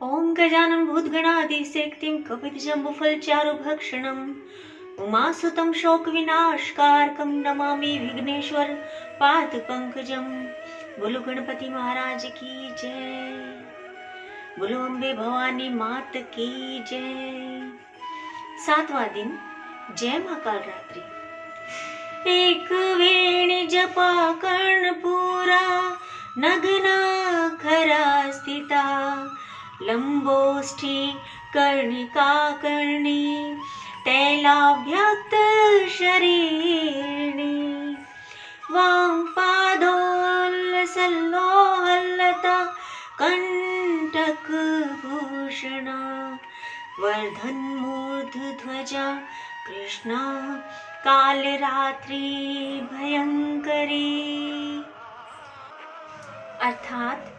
ओम गजानन भूतगणाधिसेक्तिं कपितजम्बुफलचारुभक्षणम् उमासुतं शोकविनाशकारकं नमामि विघ्नेश्वर पादपंकजं। बोलो गणपति महाराज की जय। बोलो अम्बे भवानी मात की जय। 7वां दिन जय महाकाल रात्रि। एक वेणी जपा कर्णपुरा नग्ना खरा स्थिता लंबोष्ठी कर्णिका कर्णी तैलाभ्यक्त शरीरिणी वां पादोल्लसल्लोहल्लता कंटक भूषणा वर्धन मूर्धध्वजा कृष्णा काल रात्रि भयंकरी। अर्थात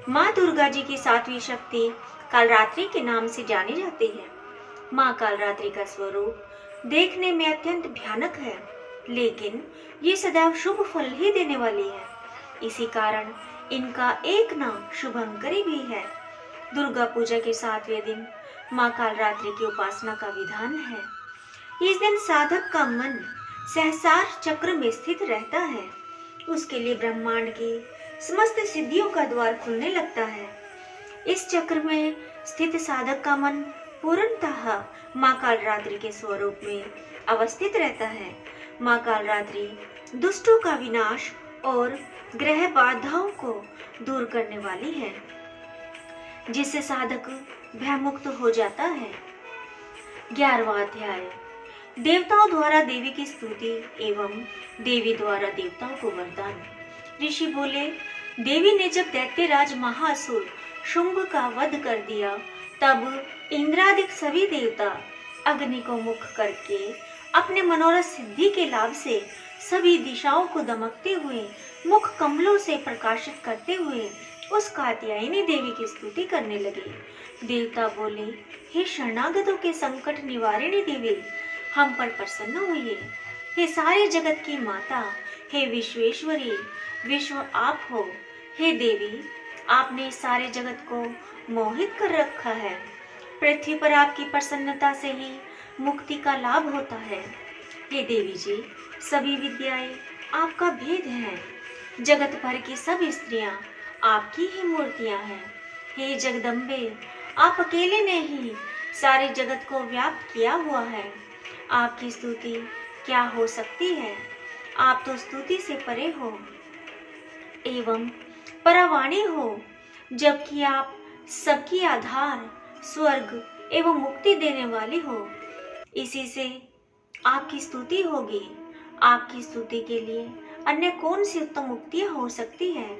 माँ दुर्गा जी की 7वीं शक्ति कालरात्रि के नाम से जानी जाती है। माँ कालरात्रि का स्वरूप देखने में अत्यंत भयानक है, लेकिन ये सदैव शुभ फल ही देने वाली है। इसी कारण इनका एक नाम शुभंकरी भी है। दुर्गा पूजा के 7वें दिन माँ कालरात्रि की उपासना का विधान है। इस दिन साधक का मन सहस्रार चक्र में स्थित रहता है। उसके लिए ब्रह्मांड की समस्त सिद्धियों का द्वार खुलने लगता है। इस चक्र में स्थित साधक का मन पूर्णतः माँ कालरात्रि के स्वरूप में अवस्थित रहता है। माँ कालरात्रि दुष्टों का विनाश और ग्रह बाधाओं को दूर करने वाली है, जिससे साधक भयमुक्त हो जाता है। 11वां अध्याय देवताओं द्वारा देवी की स्तुति एवं देवी द्वारा देवताओं को वरदान। ऋषि बोले, देवी ने जब दैत्यराज महाअसुर शुंभ का वध कर दिया, तब इंद्रादिक सभी देवता अग्नि को मुख करके अपने मनोरथ सिद्धि के लाभ से सभी दिशाओं को दमकते हुए मुख कमलों से प्रकाशित करते हुए उस कात्यायनी देवी की स्तुति करने लगे। देवता बोले, हे शरणागतों के संकट निवारिणी देवी, हम पर प्रसन्न हुई। हे सारे जगत की माता, हे विश्वेश्वरी, विश्व आप हो। हे देवी, आपने सारे जगत को मोहित कर रखा है। पृथ्वी पर आपकी प्रसन्नता से ही मुक्ति का लाभ होता है। हे देवी जी, सभी विद्याएं आपका भेद है। जगत भर की सब स्त्रियां आपकी ही मूर्तियां हैं। हे जगदम्बे, आप अकेले ने ही सारे जगत को व्याप्त किया हुआ है। आपकी स्तुति क्या हो सकती है? आप तो स्तुति से परे हो एवं परावाणी हो, जबकि आप सबकी आधार, स्वर्ग एवं मुक्ति देने वाली हो। इसी से आपकी स्तुति होगी। आपकी स्तुति के लिए अन्य कौन सी उत्तम मुक्तियां हो सकती है?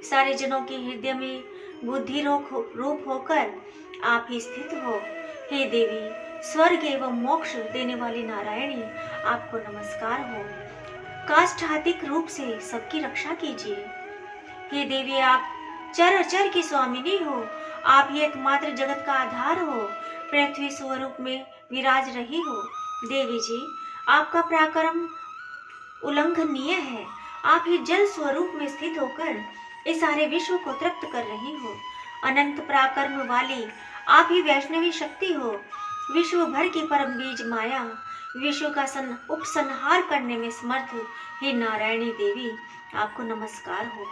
सारे जनों के हृदय में बुद्धि रूप होकर आप ही स्थित हो। हे देवी, स्वर्ग एवं मोक्ष देने वाली नारायणी, आपको नमस्कार हो। काष्ठातिक रूप से सबकी रक्षा कीजिए। हे देवी, आप चर अचर की स्वामिनी हो। आप ही एकमात्र जगत का आधार हो। पृथ्वी स्वरूप में विराज रही हो। देवी जी, आपका पराक्रम उल्लंघनीय है। आप ही जल स्वरूप में स्थित होकर इस सारे विश्व को तृप्त कर रही हो। अनंत पराक्रम वाली आप ही वैष्णवी शक्ति हो। विश्व भर की परम बीज माया, विश्व का उपसंहार करने में समर्थ हे नारायणी देवी, आपको नमस्कार हो।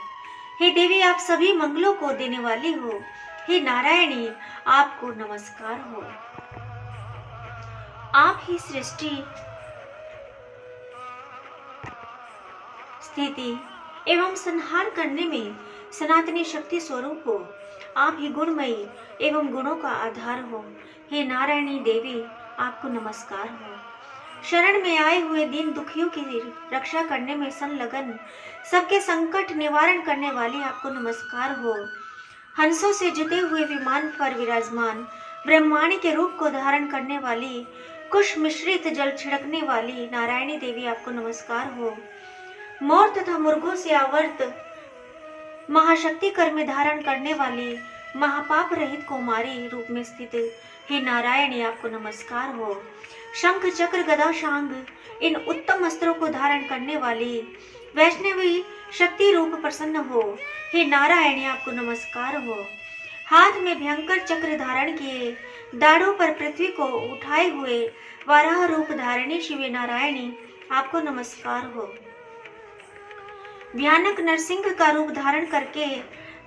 हे देवी, आप सभी मंगलों को देने वाली हो। हे नारायणी, आपको नमस्कार हो। आप ही सृष्टि, स्थिति एवं संहार करने में सनातनी शक्ति स्वरूप हो। आप ही गुणमयी एवं गुणों का आधार हो। हे नारायणी देवी, आपको नमस्कार हो। शरण में आए हुए दीन दुखियों की रक्षा करने में संलग्न, सबके संकट निवारण करने वाली आपको नमस्कार हो। हंसों से जुते हुए विमान पर विराजमान, ब्रह्मांड के रूप को धारण करने वाली, कुश मिश्रित जल छिड़कने वाली नारायणी देवी, आपको नमस्कार हो। मोर तथा मुर्गों से आवर्त महाशक्ति कर में धारण करने वाली, महापाप रहित कुमारी रूप में स्थित हे नारायणी, आपको नमस्कार हो। शंख चक्र गदा शांग इन उत्तम अस्त्रों को धारण करने वाली वैष्णवी शक्ति रूप प्रसन्न हो। हे नारायणी, आपको नमस्कार हो। हाथ में भयंकर चक्र धारण किए, दाढ़ों पर पृथ्वी को उठाए हुए वराह रूप धारिणी शिवे नारायणी आपको नमस्कार हो। भयानक नरसिंह का रूप धारण करके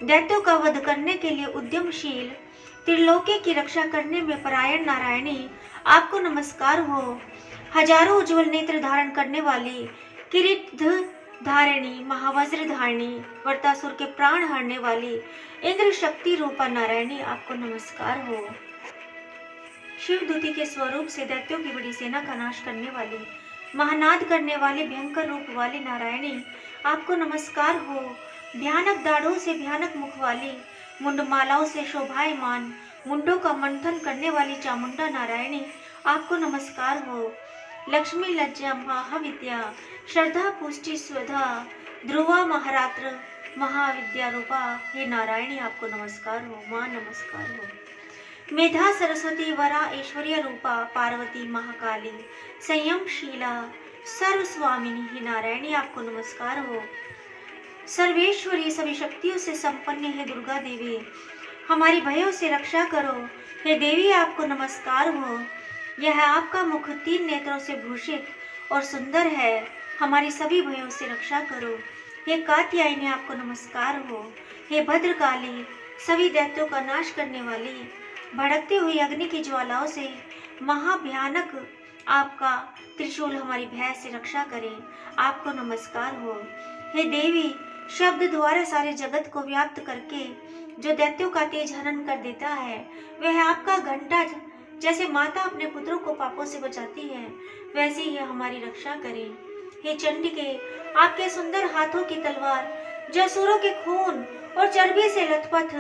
दैत्यों का वध करने के लिए उद्यमशील, त्रिलोकी की रक्षा करने में परायण नारायणी आपको नमस्कार हो। हजारों उज्जवल नेत्र धारण करने वाली, किरीट धारिणी, महावज्र धारिणी, वर्तासुर के प्राण हरने वाली इंद्र शक्ति रूपा नारायणी आपको नमस्कार हो। शिवदूती के स्वरूप से दैत्यों की बड़ी सेना का नाश करने वाली, महानाद करने वाले भयंकर रूप वाली नारायणी आपको नमस्कार हो। भयानक दाढ़ों से भयानक मुख वाली, मुंडमालाओं से शोभायमान, मुंडों का मंथन करने वाली चामुंडा नारायणी आपको नमस्कार हो। लक्ष्मी लज्जा महाविद्या, श्रद्धा पुष्टि स्वधा, ध्रुवा महारात्र, महाविद्या रूपा हे नारायणी आपको नमस्कार हो। माँ नमस्कार हो। मेधा सरस्वती वरा ऐश्वर्य रूपा पार्वती महाकाली, संयमशीला सर्व स्वामिनी हे नारायणी आपको नमस्कार हो। सर्वेश्वरी सभी शक्तियों से संपन्न है दुर्गा देवी, हमारी भयों से रक्षा करो हे देवी आपको नमस्कार हो। यह आपका मुख 3 नेत्रों से भूषित और सुंदर है, हमारी सभी भयों से रक्षा करो हे कात्यायनी आपको नमस्कार हो। हे भद्रकाली सभी दैत्यों का नाश करने वाली, भड़कती हुई अग्नि की ज्वालाओं से महाभयानक आपका त्रिशूल हमारी भय से रक्षा करे आपको नमस्कार हो। हे देवी शब्द द्वारा सारे जगत को व्याप्त करके जो दैत्यों का तेज हनन कर देता है, वह आपका घंटा जैसे माता अपने पुत्रों को पापों से बचाती है, वैसे ही हमारी रक्षा करे। हे चंडिके आपके सुंदर हाथों की तलवार जो असुरों के खून और चर्बी से लथपथ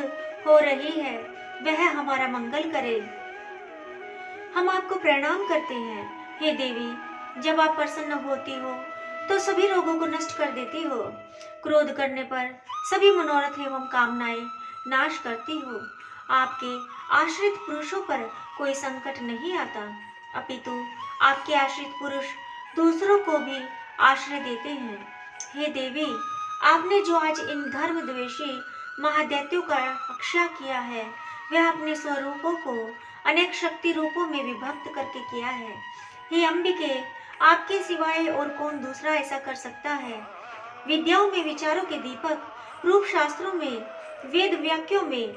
हो रही है, वह हमारा मंगल करे। हम आपको प्रणाम करते हैं। हे देवी जब आप प्रसन्न होती हो तो सभी रोगों को नष्ट कर देती हो, क्रोध करने पर सभी मनोरथ एवं कामनाएं नाश करती हो। आपके आश्रित पुरुषों पर कोई संकट नहीं आता, अपितु आपके आश्रित पुरुष दूसरों को भी आश्रय देते हैं। हे देवी आपने जो आज इन धर्म द्वेषी महादैत्यों का रक्षा किया है, वह अपने स्वरूपों को अनेक शक्ति रूपों में विभक्त करके किया है। हे अंबिके आपके सिवाय और कौन दूसरा ऐसा कर सकता है। विद्याओं में विचारों के दीपक, रूप शास्त्रों में, वेद वाक्यों में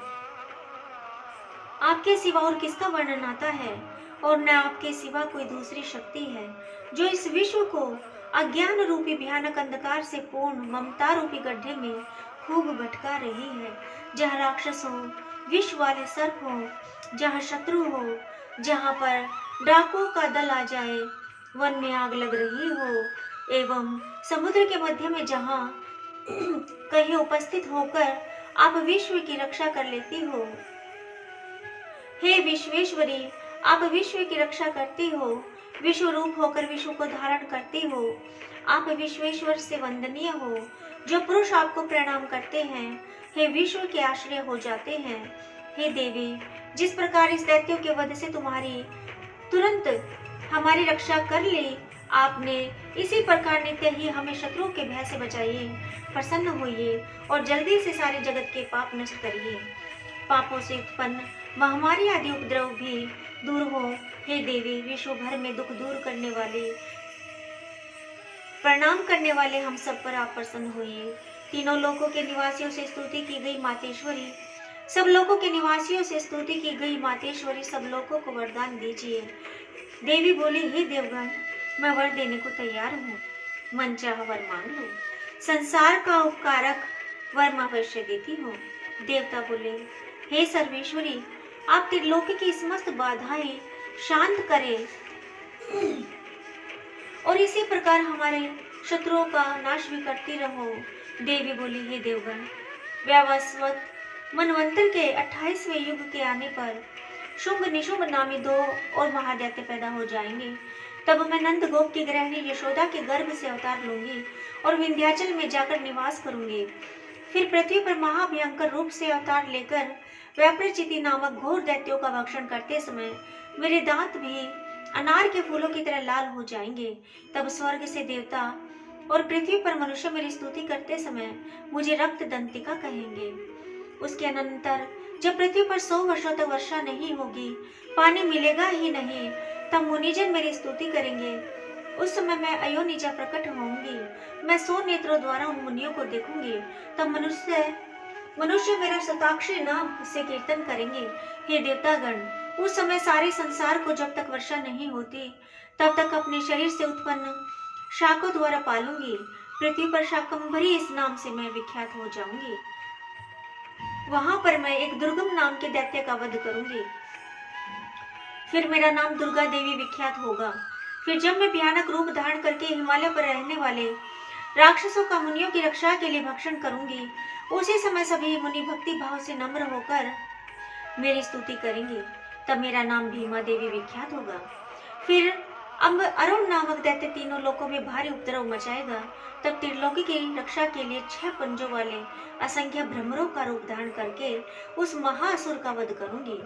आपके सिवा और किसका वर्णन आता है, और न आपके सिवा कोई दूसरी शक्ति है जो इस विश्व को अज्ञान रूपी भयानक अंधकार से पूर्ण ममता रूपी गड्ढे में खूब भटका रही है। जहाँ राक्षस हो, विष वाले सर्प हो, जहाँ शत्रु हो, जहाँ पर डाकुओं का दल आ जाए, वन में आग लग रही हो, एवं समुद्र के मध्य में जहाँ कहीं उपस्थित होकर आप विश्व की रक्षा कर लेती हो। हे विश्वेश्वरी आप विश्व की रक्षा करती हो, विश्व रूप होकर विश्व को धारण करती हो। आप विश्वेश्वर से वंदनीय हो, जो पुरुष आपको प्रणाम करते हैं हे विश्व के आश्रय हो जाते हैं। हे देवी जिस प्रकार इस दैत्यों के वध से तुम्हारी तुरंत हमारी रक्षा कर ली आपने, इसी प्रकार नित्य ही हमें शत्रुओं के भय से बचाइए, प्रसन्न होइए और जल्दी से सारे जगत के पाप नष्ट करिए। पापों से उत्पन्न महामारी आदि उपद्रव भी दूर हो। हे देवी विश्व भर में दुख दूर करने वाले, प्रणाम करने वाले हम सब पर आप प्रसन्न होइए। तीनों लोकों के निवासियों से स्तुति की गई मातेश्वरी, सब लोकों के निवासियों से स्तुति की गई मातेश्वरी, सब लोगों को वरदान दीजिए। देवी बोली हे देवगण मैं वर देने को तैयार हूँ, मन चाह वर मांग लो, संसार का उपकारक वर मैं अवश्य देती हूँ। देवता बोले हे सर्वेश्वरी आप त्रिलोकी की समस्त बाधाएं शांत करें और इसी प्रकार हमारे शत्रुओं का नाश भी करती रहो। देवी बोली हे देवगण वैवस्वत मनवंतर के 28वें युग के आने पर शुंभ निशुंभ नामी 2 और महादैत्य पैदा हो जाएंगे। तब मैं नंद गोप की गृहिणी यशोदा के गर्भ से अवतार लूंगी और विंध्याचल में जाकर निवास करूंगी। फिर पृथ्वी पर महाभयंकर रूप से अवतार लेकर व्याप्रचिति नामक घोर दैत्यों का भक्षण करते समय मेरे दांत भी अनार के फूलों की तरह लाल हो जाएंगे। तब स्वर्ग से देवता और पृथ्वी पर मनुष्य मेरी स्तुति करते समय मुझे रक्त दंतिका कहेंगे। उसके अनंतर जब पृथ्वी पर 100 वर्षों तक वर्षा नहीं होगी, पानी मिलेगा ही नहीं, तब मुनिजन मेरी स्तुति करेंगे। उस समय मैं अयोनिजा प्रकट होंगी, मैं 100 नेत्रों द्वारा उन मुनियों को देखूंगी। तब मनुष्य मेरा शताक्षरी नाम से कीर्तन करेंगे। हे देवतागण, उस समय सारे संसार को जब तक वर्षा नहीं होती, तब तक अपने शरीर से उत्पन्न शाकों द्वारा पालूंगी। पृथ्वी पर शाकंभरी इस नाम से मैं विख्यात हो जाऊंगी। वहां पर मैं एक दुर्गम नाम के दैत्य का वध करूंगी। फिर मेरा नाम दुर्गा देवी विख्यात होगा। फिर जब मैं भयानक रूप धारण करके हिमालय पर रहने वाले राक्षसों का मुनियों की रक्षा के लिए भक्षण करूंगी, उसी समय सभी मुनि भक्ति भाव से नम्र होकर मेरी स्तुति करेंगे। तब मेरा नाम भीमा देवी विख्यात होगा। फिर अब अरुण नामक दैत्य तीनों लोकों में भारी उपद्रव मचाएगा। तब त्रिलोकी की रक्षा के लिए 6 पंजों वाले असंख्य भ्रमरों का रूप धारण करके उस महाअसुर का वध करूंगी।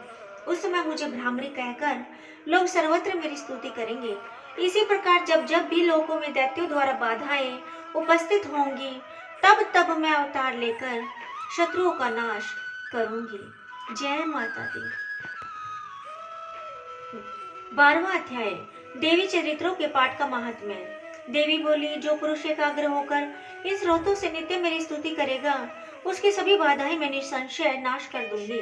उस समय मुझे भ्रामरी कहकर लोग सर्वत्र मेरी स्तुति करेंगे। इसी प्रकार जब जब भी लोकों में दैत्यों द्वारा बाधाएं उपस्थित होंगी, तब तब मैं अवतार लेकर शत्रुओं का नाश करूंगी। जय माता दी। 12वां अध्याय, देवी चरित्रों के पाठ का महात्म्य। देवी बोली, जो पुरुष एकाग्र होकर इन स्रोतों से नित्य मेरी स्तुति करेगा, उसकी सभी बाधाएं मैं निसंशय नाश कर दूंगी।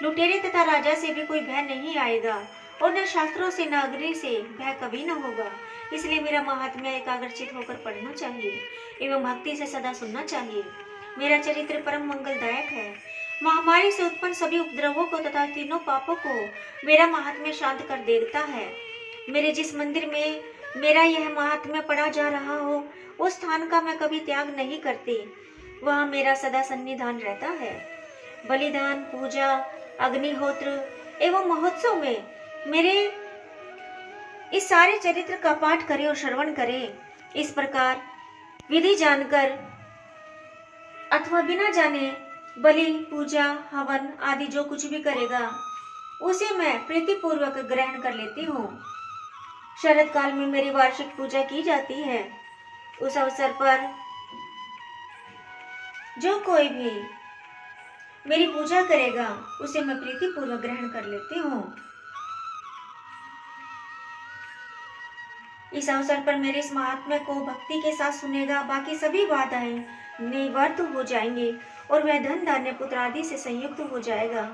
लुटेरे तथा राजा से भी कोई भय नहीं आएगा, और न शास्त्रों से न अग्नि से भय कभी न होगा। इसलिए मेरा महात्म्य एकाग्रचित होकर पढ़ना चाहिए एवं भक्ति से सदा सुनना चाहिए। मेरा चरित्र परम मंगलदायक है। महामारी से उत्पन्न सभी उपद्रवों को तथा तीनों पापों को मेरा महात्म्य शांत कर देता है। मेरे जिस मंदिर में मेरा यह महात्म्य पढ़ा जा रहा हो, उस स्थान का मैं कभी त्याग नहीं करती। वहाँ मेरा सदा सन्निधान रहता है। बलिदान, पूजा, अग्निहोत्र एवं महोत्सव में मेरे इस सारे चरित्र का पाठ करे और श्रवण करे। इस प्रकार विधि जानकर अथवा बिना जाने बलि, पूजा, हवन आदि जो कुछ भी करेगा, उसे मैं प्रीतिपूर्वक ग्रहण कर लेती हूँ। शरद काल में मेरी वार्षिक पूजा की जाती है। उस अवसर पर जो कोई भी मेरी पूजा करेगा, उसे मैं प्रीतिपूर्वक ग्रहण कर लेती हूँ। इस अवसर पर मेरे इस महात्म्य को भक्ति के साथ सुनेगा, बाकी सभी बाधाएं निवर्त हो जाएंगे और वह धन, धान्य, पुत्र आदि से संयुक्त हो जाएगा।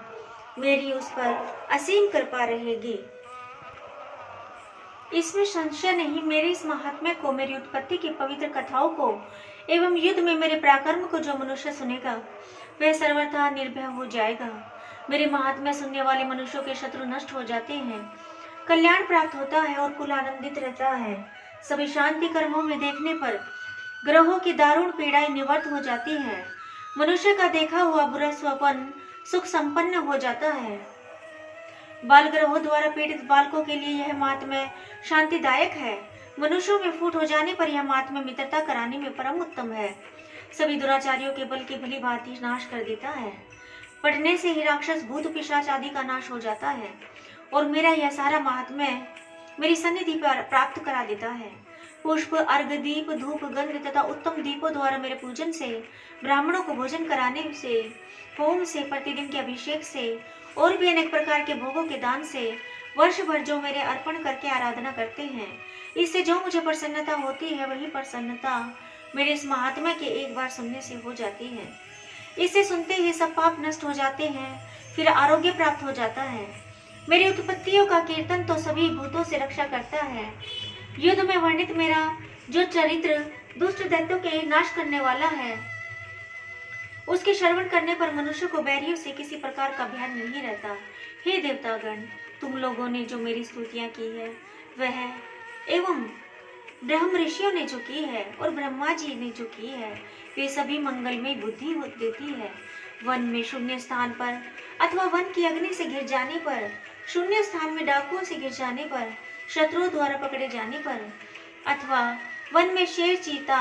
मेरी उस पर असीम कृपा रहेगी। इसमें संशय नहीं। मेरे इस महात्म्य को, मेरी उत्पत्ति की पवित्र कथाओं को एवं युद्ध में मेरे पराक्रम को जो मनुष्य सुनेगा, वह सर्वथा निर्भय हो जाएगा। मेरे महात्म्य सुनने वाले मनुष्यों के शत्रु नष्ट हो जाते हैं, कल्याण प्राप्त होता है और कुल आनंदित रहता है। सभी शांति कर्मों में देखने पर ग्रहों की दारुण पीड़ाएं निवृत्त हो जाती है। मनुष्य का देखा हुआ बुरा स्वप्न सुख संपन्न हो जाता है। बाल ग्रहों द्वारा पीड़ित बालकों के लिए यह महात्म्य शांतिदायक है। मनुष्यों में फूट हो जाने पर यह महात्म्य मित्रता कराने में परम उत्तम है। सभी दुराचारियों के बल की भली भांति नाश कर देता है। पढ़ने से ही राक्षस, भूत, पिशाच आदि का नाश हो जाता है और मेरा यह सारा महात्म्य मेरी सन्निधि पर प्राप्त करा देता है। पुष्प, अर्घ, दीप, धूप, गंध तथा उत्तम दीपों द्वारा मेरे पूजन से, ब्राह्मणों को भोजन कराने से, होम से, प्रतिदिन के अभिषेक से और भी अनेक प्रकार के भोगों के दान से वर्ष भर जो मेरे अर्पण करके आराधना करते हैं, इससे जो मुझे प्रसन्नता होती है, वही प्रसन्नता मेरे इस महात्म्य के एक बार सुनने से हो जाती है। इसे सुनते ही सब पाप नष्ट हो जाते हैं, फिर आरोग्य प्राप्त हो जाता है। मेरी उत्पत्तियों का कीर्तन तो सभी भूतों से रक्षा करता है। युद्ध में वर्णित मेरा जो चरित्र दुष्ट दैत्यों के नाश करने वाला है, उसके श्रवण करने पर मनुष्य को बैरियों से किसी प्रकार का भय नहीं रहता। हे देवतागण, तुम लोगों ने जो मेरी स्तुतियां की है, वह एवं ब्रह्म ऋषियों ने जो की है और ब्रह्मा जी ने जो की है, वे सभी मंगलमय बुद्धि देती है। वन में शून्य स्थान पर अथवा वन की अग्नि से घिर जाने पर, शून्य स्थान में डाकुओं से घिर जाने पर, शत्रुओं द्वारा पकड़े जाने पर, अथवा वन में शेर, चीता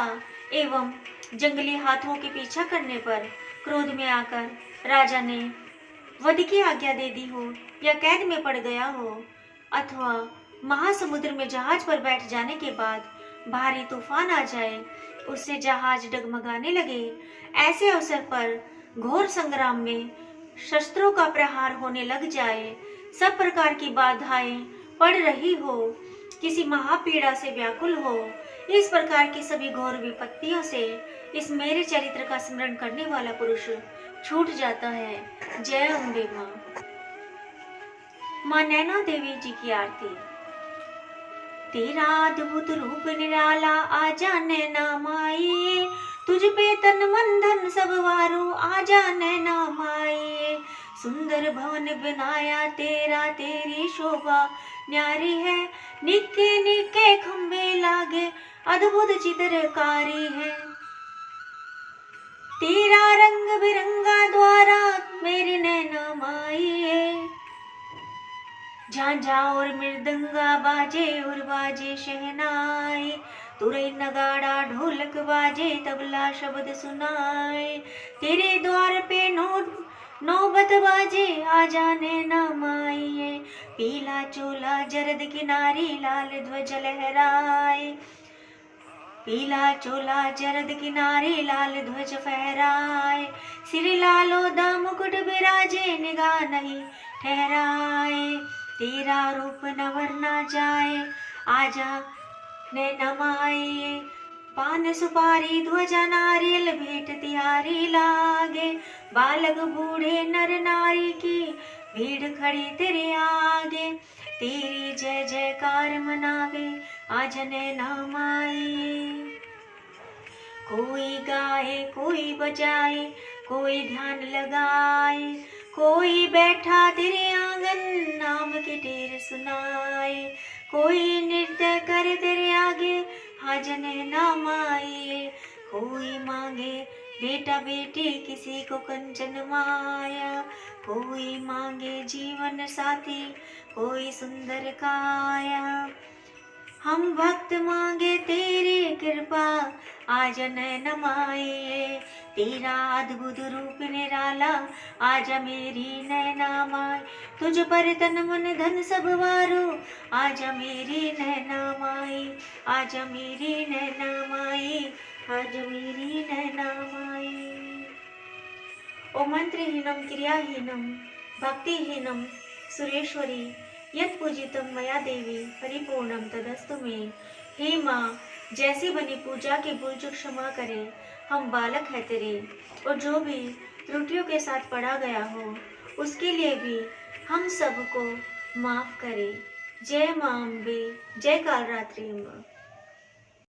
एवं जंगली हाथियों के पीछा करने पर क्रोध में आकर राजा ने वध की आज्ञा दे दी हो, या कैद में पड़ गया हो, अथवा महासमुद्र में जहाज पर बैठ जाने के बाद भारी तूफान आ जाए, उससे जहाज डगमगाने लगे, ऐसे अवसर पर घोर संग्राम में शस्त्रों का प्रहार होने लग जाए, सब प्रकार की बाधाएं पड़ रही हो, किसी महापीड़ा से व्याकुल हो, इस प्रकार की सभी घोर विपत्तियों से इस मेरे चरित्र का स्मरण करने वाला पुरुष छूट जाता है। जय अम्बे माँ। माँ नैना देवी जी की आरती। तेरा अद्भुत रूप निराला आजा नैना माई, तुझ पे तन मन धन सब वारो आजा नैना माई। सुंदर भवन बनाया तेरा, तेरी शोभा न्यारी है, निके निके खंबे लागे अद्भुत चित्रकारी है। तेरा रंग बिरंगा द्वारा मेरी नैना माई, झांझा और मृदंगा बाजे और बाजे शहनाई, तुरई नगाड़ा ढोलक बाजे तबला शब्द सुनाए। तेरे द्वार पे नौबत बाजे आजा नैना माई, पीला चोला जरद किनारी लाल ध्वज लहराए। पीला चोला जरद किनारे लाल ध्वज फहराए, सिर लालो दा मुकुट बिराजे निगाह नहीं ठहराए। तेरा रूप न वरना जाए आजा नैना माई, पान सुपारी ध्वजा नारियल भेंट तिहारी लागे। बालक बूढ़े नर नारी की भीड़ खड़ी तेरे आगे, तेरी जय जयकार मनावे आजा नैना माई। कोई गाए कोई बजाए कोई ध्यान लगाए, कोई बैठा तेरे आंगन नाम के ढेर सुनाए। कोई नृत्य करे तेरे आगे आजा नैना माई, कोई मांगे बेटा बेटी किसी को कंचन माया, कोई मांगे जीवन साथी कोई सुंदर काया। हम भक्त मांगे तेरी कृपा आजा नैना माई, तेरा अद्भुत रूप निराला आजा मेरी नैना माई। तुझ पर तन मन धन सब वारो आजा मेरी नैना माई, आजा मेरी नैना माई, आजा मेरी नैना माई। ओ मंत्रहीनम क्रियाहीनम भक्तिहीनम सुरेश्वरी यत् पूजितम मया देवी परिपूर्णम तदस्तु मे। हे माँ, जैसी बनी पूजा की भूल चूक क्षमा करे, हम बालक है तेरे, और जो भी त्रुटियों के साथ पढ़ा गया हो उसके लिए भी हम सबको माफ करे। जय माँ अम्बे, जय कालरात्रि अम्बा।